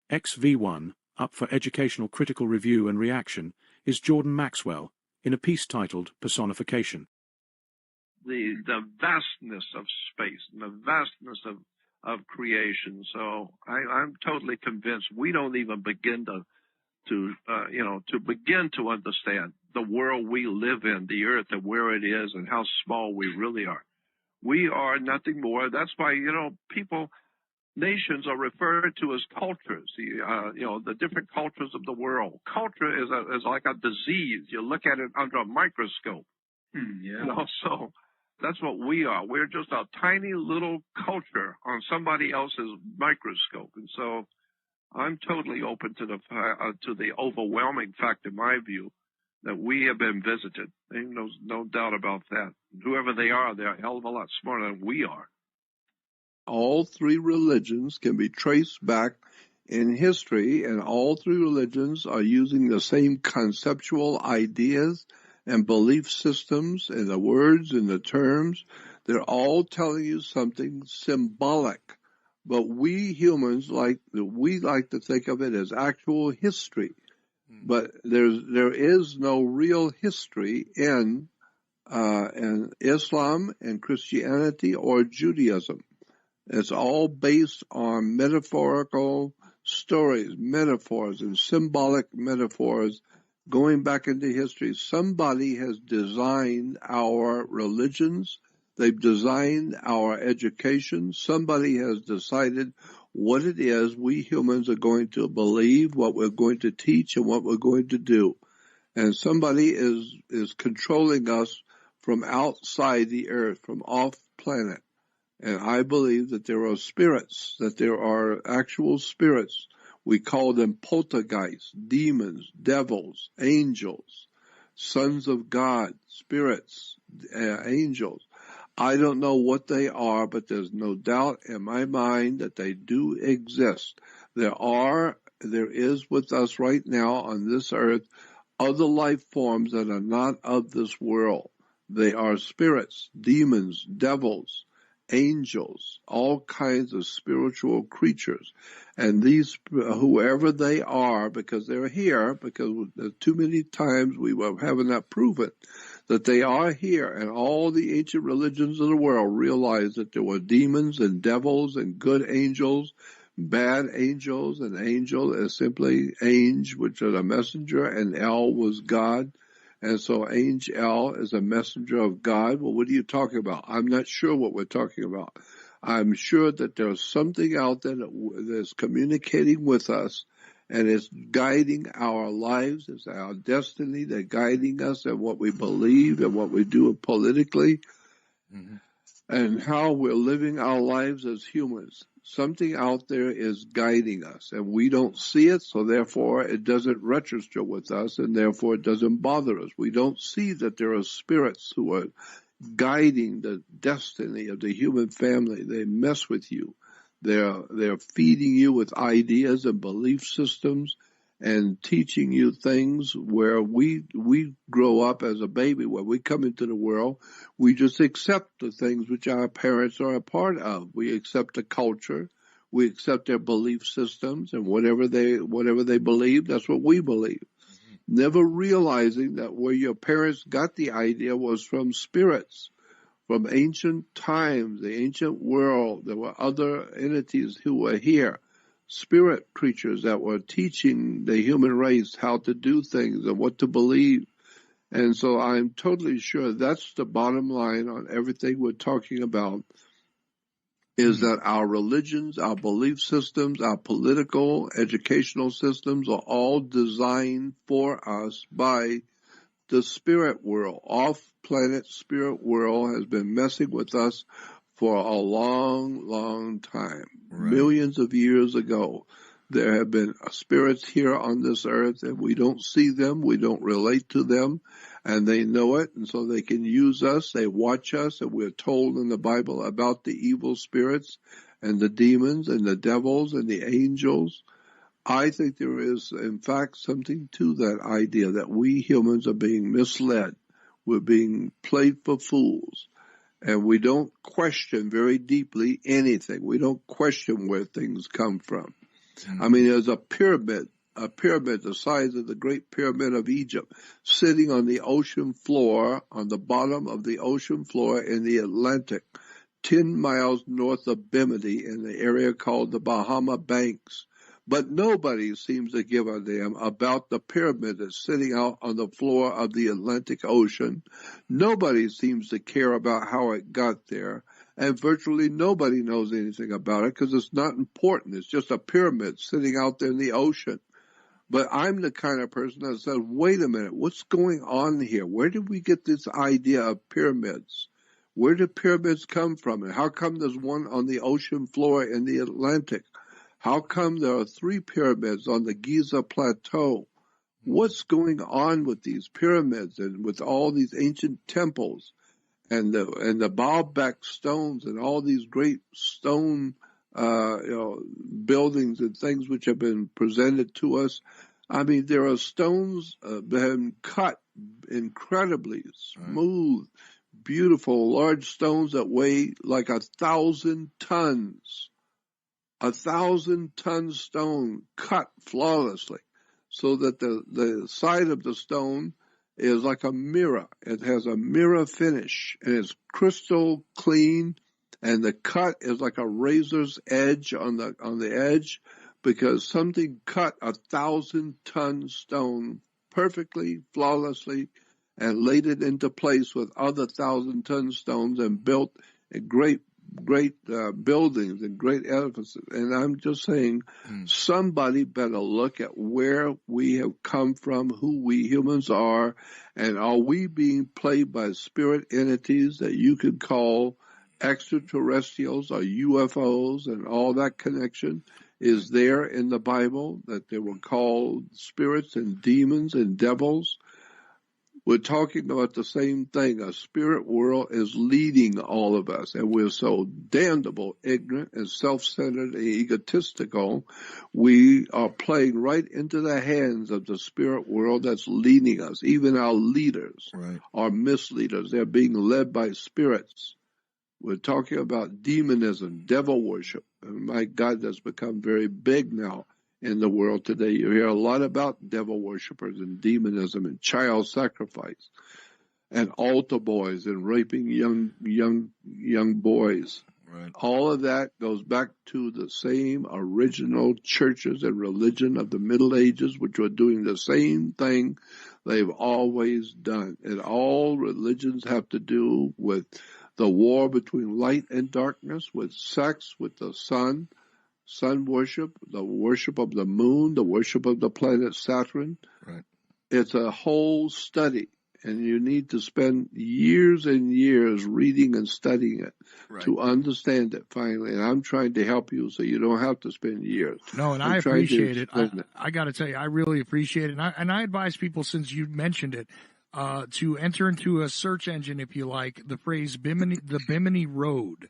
XVONE, up for educational critical review and reaction, is Jordan Maxwell, in a piece titled Personification. The vastness of space and the vastness of creation. So I'm totally convinced we don't even begin to begin to understand the world we live in, the earth and where it is and how small we really are. We are nothing more. That's why, nations are referred to as cultures, the different cultures of the world. Culture is like a disease. You look at it under a microscope. So that's what we are. We're just a tiny little culture on somebody else's microscope. And so I'm totally open to the overwhelming fact, in my view, that we have been visited. There's no doubt about that. Whoever they are, they're a hell of a lot smarter than we are. All three religions can be traced back in history, and all three religions are using the same conceptual ideas and belief systems and the words and the terms. They're all telling you something symbolic. But we humans like to think of it as actual history. But there is no real history in Islam and Christianity or Judaism. It's all based on metaphorical stories, metaphors, and symbolic metaphors going back into history. Somebody has designed our religions. They've designed our education. Somebody has decided what it is we humans are going to believe, what we're going to teach, and what we're going to do. And somebody is controlling us from outside the earth, from off planet. And I believe that there are spirits, that there are actual spirits. We call them poltergeists, demons, devils, angels, sons of God, spirits, angels. I don't know what they are, but there's no doubt in my mind that they do exist. There is with us right now on this earth other life forms that are not of this world. They are spirits, demons, devils, angels, all kinds of spiritual creatures. And these, whoever they are, because they're here, because too many times we were having that proven, that they are here, and all the ancient religions of the world realized that there were demons and devils and good angels, bad angels, and angel is simply ange, which is a messenger, and El was God. And so angel is a messenger of God. Well, what are you talking about? I'm not sure what we're talking about. I'm sure that there's something out there that's communicating with us, and it's guiding our lives. It's our destiny. They're guiding us in what we believe and what we do politically, and how we're living our lives as humans. Something out there is guiding us, and we don't see it, so therefore it doesn't register with us, and therefore it doesn't bother us. We don't see that there are spirits who are guiding the destiny of the human family. They mess with you. They're feeding you with ideas and belief systems and teaching you things where we grow up as a baby. When we come into the world, we just accept the things which our parents are a part of. We accept the culture. We accept their belief systems, and whatever they believe, that's what we believe. Never realizing that where your parents got the idea was from spirits, from ancient times, the ancient world. There were other entities who were here, spirit creatures that were teaching the human race how to do things and what to believe. And so I'm totally sure that's the bottom line on everything we're talking about, is that our religions, our belief systems, our political, educational systems are all designed for us by the spirit world. Off-planet spirit world has been messing with us for a long, long time. Right. Millions of years ago, there have been spirits here on this earth, and we don't see them, we don't relate to them, and they know it, and so they can use us, they watch us, and we're told in the Bible about the evil spirits and the demons and the devils and the angels. I think there is, in fact, something to that idea that we humans are being misled. We're being played for fools. And we don't question very deeply anything. We don't question where things come from. I mean, there's a pyramid the size of the Great Pyramid of Egypt, sitting on the ocean floor, on the bottom of the ocean floor in the Atlantic, 10 miles north of Bimini in the area called the Bahama Banks. But nobody seems to give a damn about the pyramid that's sitting out on the floor of the Atlantic Ocean. Nobody seems to care about how it got there. And virtually nobody knows anything about it because it's not important. It's just a pyramid sitting out there in the ocean. But I'm the kind of person that says, wait a minute, what's going on here? Where did we get this idea of pyramids? Where did pyramids come from? And how come there's one on the ocean floor in the Atlantic? How come there are 3 pyramids on the Giza Plateau? What's going on with these pyramids and with all these ancient temples and the Baalbek stones and all these great stone buildings and things which have been presented to us? I mean, there are stones been cut incredibly smooth, beautiful, large stones that weigh like 1,000 tons. 1,000-ton stone cut flawlessly, so that the side of the stone is like a mirror. It has a mirror finish, and it's crystal clean, and the cut is like a razor's edge on the edge, because something cut 1,000-ton stone perfectly, flawlessly, and laid it into place with other 1,000-ton stones and built a great buildings and great edifices. And I'm just saying, somebody better look at where we have come from, who we humans are, and are we being played by spirit entities that you could call extraterrestrials or UFOs, and all that connection is there in the Bible, that they were called spirits and demons and devils. We're talking about the same thing. A spirit world is leading all of us, and we're so damnable, ignorant, and self-centered and egotistical. We are playing right into the hands of the spirit world that's leading us. Even our leaders are misleaders. They're being led by spirits. We're talking about demonism, devil worship. And my God, that's become very big now in the world today. You hear a lot about devil worshippers and demonism and child sacrifice and altar boys and raping young boys. Right. All of that goes back to the same original churches and religion of the Middle Ages, which were doing the same thing they've always done. And all religions have to do with the war between light and darkness, with sex, with the sun worship, the worship of the moon, the worship of the planet Saturn. Right. It's a whole study, and you need to spend years and years reading and studying it to understand it finally. And I'm trying to help you so you don't have to spend years. No, and I appreciate it. I got to tell you, I really appreciate it. And I advise people, since you mentioned it, to enter into a search engine, if you like, the phrase the Bimini Road.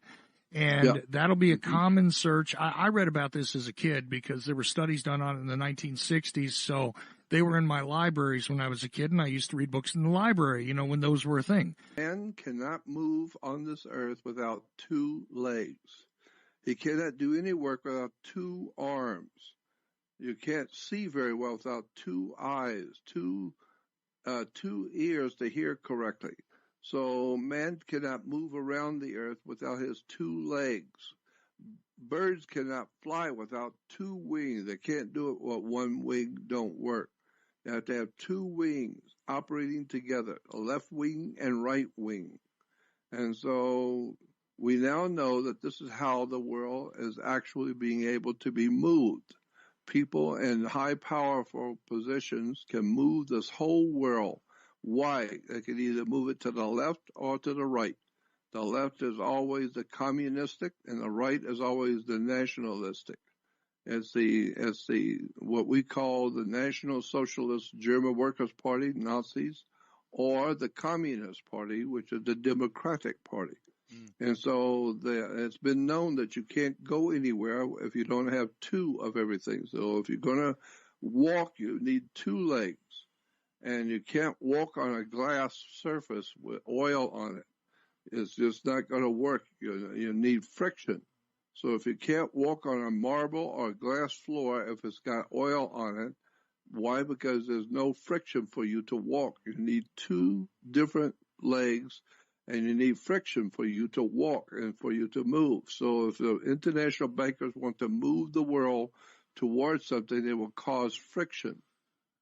And that'll be a common search. I read about this as a kid because there were studies done on it in the 1960s. So they were in my libraries when I was a kid, and I used to read books in the library, when those were a thing. Man cannot move on this earth without 2 legs. He cannot do any work without 2 arms. You can't see very well without 2 eyes, 2 ears to hear correctly. So man cannot move around the earth without his 2 legs. Birds cannot fly without 2 wings. They can't do it with 1 wing don't work. They have to have 2 wings operating together, a left wing and right wing. And so we now know that this is how the world is actually being able to be moved. People in high powerful positions can move this whole world. Why? They can either move it to the left or to the right. The left is always the communistic, and the right is always the nationalistic. It's the what we call the National Socialist German Workers' Party, Nazis, or the Communist Party, which is the Democratic Party. And so it's been known that you can't go anywhere if you don't have 2 of everything. So if you're going to walk, you need 2 legs. And you can't walk on a glass surface with oil on it. It's just not going to work. You need friction. So if you can't walk on a marble or a glass floor if it's got oil on it, why? Because there's no friction for you to walk. You need two different legs, and you need friction for you to walk and for you to move. So if the international bankers want to move the world towards something, they will cause friction.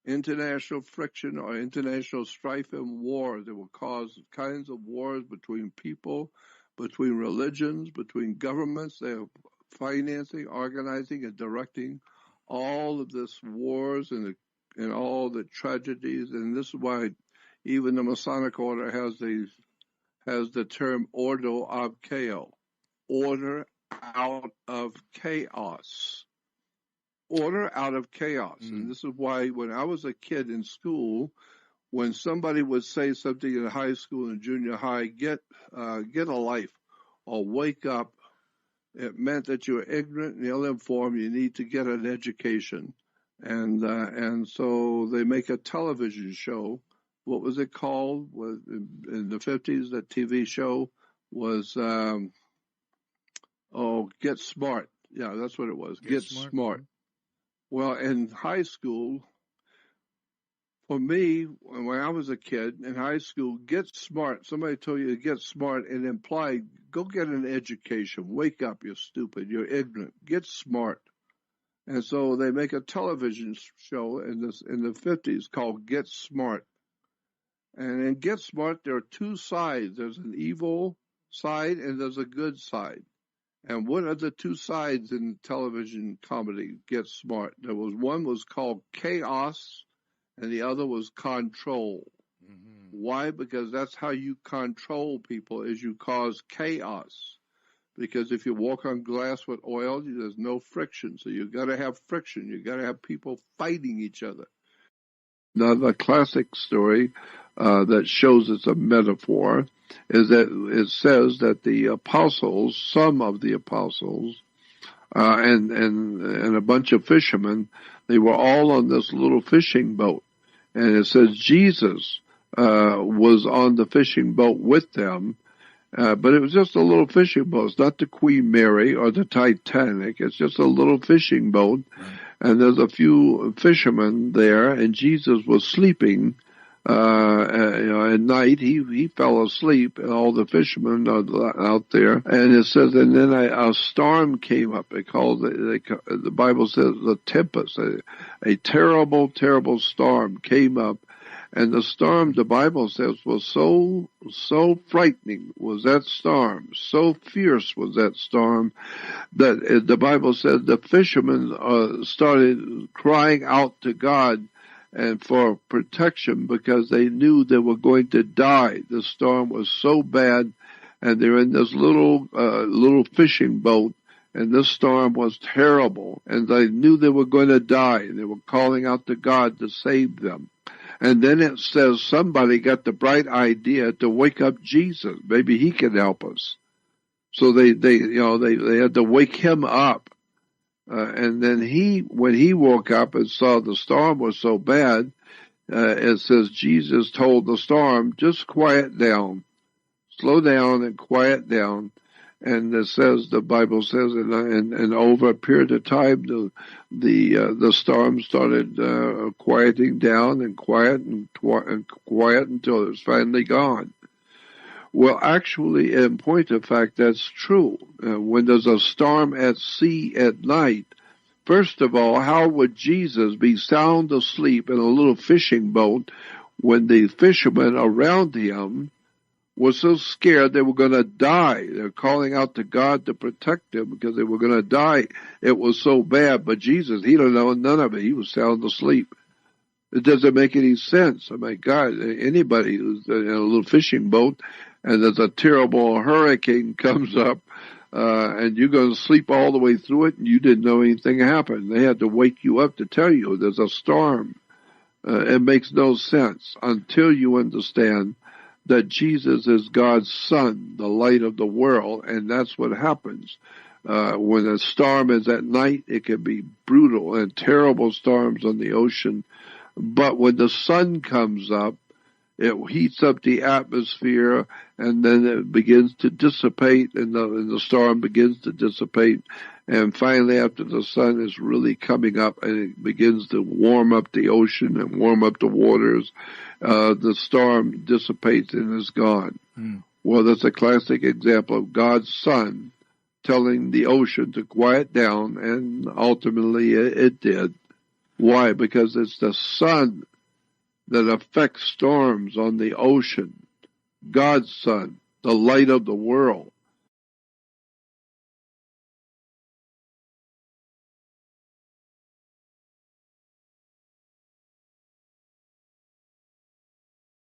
International friction or international strife and war. They will cause kinds of wars between people, between religions, between governments. They are financing, organizing, and directing all of this wars and all the tragedies. And this is why even the Masonic order has the term ordo ab chaos, order out of chaos. Order out of chaos. And this is why when I was a kid in school, when somebody would say something in high school and junior high, get a life or wake up, it meant that you're ignorant and ill-informed. You need to get an education. And so they make a television show. What was it called? In the 50s, that TV show was, Get Smart. Yeah, that's what it was. Get Smart. Well, in high school, for me, when I was a kid in high school, get smart. Somebody told you to get smart and implied, go get an education. Wake up, you're stupid. You're ignorant. Get smart. And so they make a television show in the 50s called Get Smart. And in Get Smart, there are two sides. There's an evil side and there's a good side. And what are the two sides in television comedy, Get Smart? One was called chaos, and the other was control. Mm-hmm. Why? Because that's how you control people, is you cause chaos. Because if you walk on glass with oil, there's no friction. So you got to have friction. You got to have people fighting each other. Now, the classic story that shows it's a metaphor is that it says that the apostles, some of the apostles, and a bunch of fishermen, they were all on this little fishing boat. And it says Jesus was on the fishing boat with them, but it was just a little fishing boat. It's not the Queen Mary or the Titanic. It's just a little fishing boat. Right. And there's a few fishermen there, and Jesus was sleeping. At night, he fell asleep, and all the fishermen are out there. And it says, and then a storm came up. The Bible says the tempest, a terrible, terrible storm came up. And the storm, the Bible says, was so frightening was that storm, so fierce was that storm, that the Bible said the fishermen started crying out to God and for protection because they knew they were going to die. The storm was so bad, and they're in this little fishing boat, and this storm was terrible, and they knew they were going to die, and they were calling out to God to save them. And then it says somebody got the bright idea to wake up Jesus. Maybe he can help us. So they had to wake him up. And then when he woke up and saw the storm was so bad, it says Jesus told the storm, just quiet down, slow down and quiet down. And it says, the Bible says, and over a period of time, the storm started quieting down and quiet until it was finally gone. Well, actually, in point of fact, that's true. When there's a storm at sea at night, first of all, how would Jesus be sound asleep in a little fishing boat when the fishermen around him were so scared they were going to die? They're calling out to God to protect them because they were going to die. It was so bad. But Jesus, he don't know none of it. He was sound asleep. It doesn't make any sense. Oh, my God, anybody who's in a little fishing boat and there's a terrible hurricane comes up, and you're going to sleep all the way through it, and you didn't know anything happened. They had to wake you up to tell you there's a storm. It makes no sense until you understand that Jesus is God's Son, the light of the world, and that's what happens. When a storm is at night, it can be brutal and terrible storms on the ocean. But when the sun comes up, It heats up the atmosphere, and then it begins to dissipate, and the storm begins to dissipate. And finally, after the sun is really coming up and it begins to warm up the ocean and warm up the waters, the storm dissipates and is gone. Well, that's a classic example of God's Son telling the ocean to quiet down, and ultimately it did. Why? Because it's the sun that affects storms on the ocean. God's Son, the light of the world.